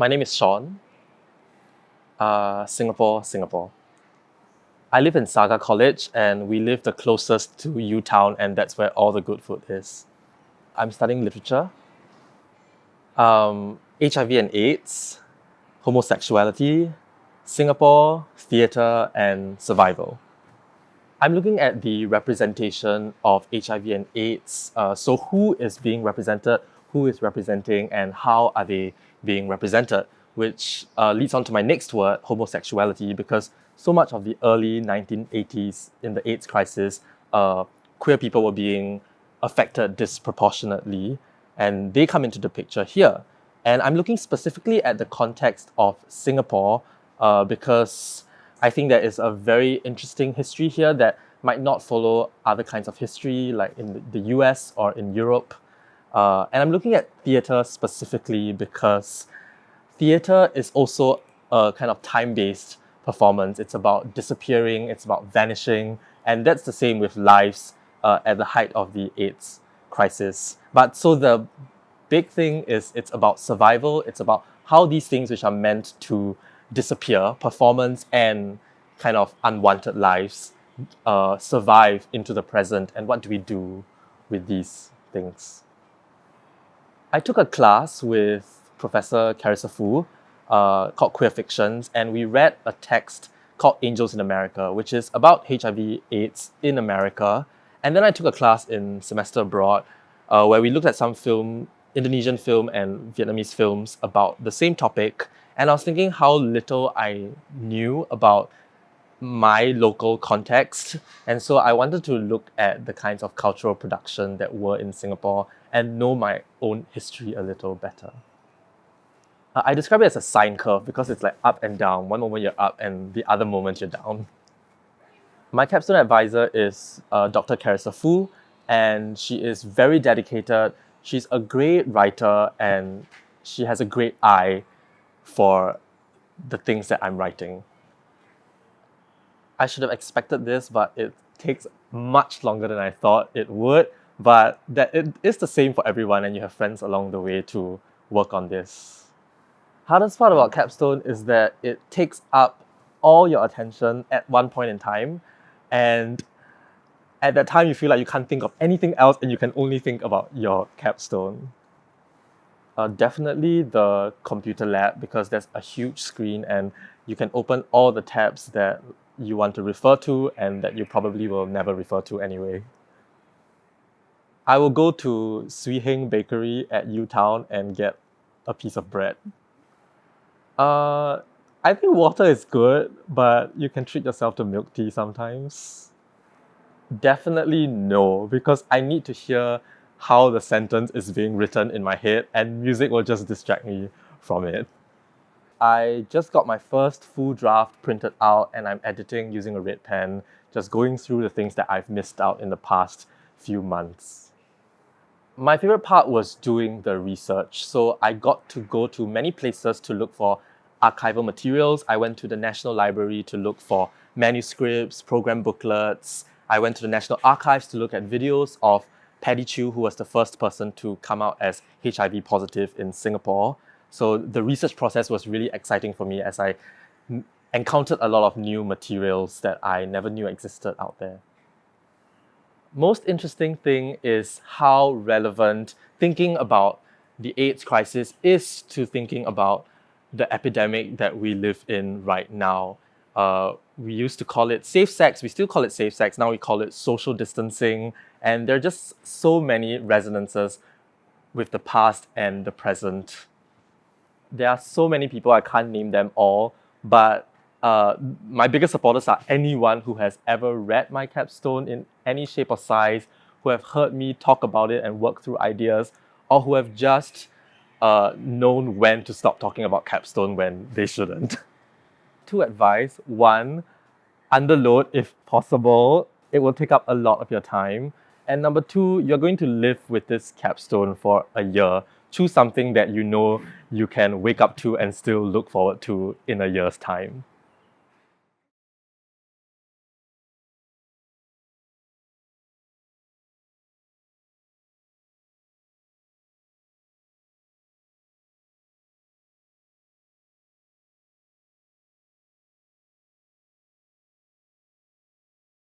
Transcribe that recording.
My name is Shawn, Singapore. I live in Saga College and we live the closest to U-Town, and that's where all the good food is. I'm studying literature, HIV and AIDS, homosexuality, Singapore, theatre, and survival. I'm looking at the representation of HIV and AIDS. So who is being represented, who is representing, and how are they being represented? Which leads on to my next word, homosexuality, because so much of the early 1980s in the AIDS crisis, queer people were being affected disproportionately, and they come into the picture here. And I'm looking specifically at the context of Singapore because I think there is a very interesting history here that might not follow other kinds of history like in the US or in Europe. And I'm looking at theatre specifically because theatre is also a kind of time-based performance. It's about disappearing, it's about vanishing, and that's the same with lives at the height of the AIDS crisis. But so the big thing is it's about survival, it's about how these things which are meant to disappear, performance and kind of unwanted lives, survive into the present, and what do we do with these things? I took a class with Professor Carissa called Queer Fictions, and we read a text called Angels in America, which is about HIV/AIDS in America. And then I took a class in Semester Abroad where we looked at some Indonesian film and Vietnamese films about the same topic. And I was thinking how little I knew about my local context. And so I wanted to look at the kinds of cultural production that were in Singapore and know my own history a little better. I describe it as a sine curve because it's like up and down. One moment you're up and the other moment you're down. My capstone advisor is Dr. Carissa, and she is very dedicated. She's a great writer and she has a great eye for the things that I'm writing. I should have expected this, but it takes much longer than I thought it would. But that it is the same for everyone, and you have friends along the way to work on this. Hardest part about capstone is that it takes up all your attention at one point in time, and at that time you feel like you can't think of anything else and you can only think about your capstone. Definitely the computer lab, because there's a huge screen and you can open all the tabs that you want to refer to and that you probably will never refer to anyway. I will go to Swee Heng Bakery at U-Town and get a piece of bread. I think water is good, but you can treat yourself to milk tea sometimes. Definitely no, because I need to hear how the sentence is being written in my head, and music will just distract me from it. I just got my first full draft printed out and I'm editing using a red pen, just going through the things that I've missed out in the past few months. My favorite part was doing the research. So I got to go to many places to look for archival materials. I went to the National Library to look for manuscripts, program booklets. I went to the National Archives to look at videos of Paddy Chew, who was the first person to come out as HIV positive in Singapore. So the research process was really exciting for me as I encountered a lot of new materials that I never knew existed out there. Most interesting thing is how relevant thinking about the AIDS crisis is to thinking about the epidemic that we live in right now. We used to call it safe sex, we still call it safe sex, now we call it social distancing, and there are just so many resonances with the past and the present. There are so many people, I can't name them all, but my biggest supporters are anyone who has ever read my capstone in any shape or size, who have heard me talk about it and work through ideas, or who have just known when to stop talking about capstone when they shouldn't. 2 advice. 1, underload if possible. It will take up a lot of your time. And number 2, you're going to live with this capstone for a year. Choose something that you know you can wake up to and still look forward to in a year's time.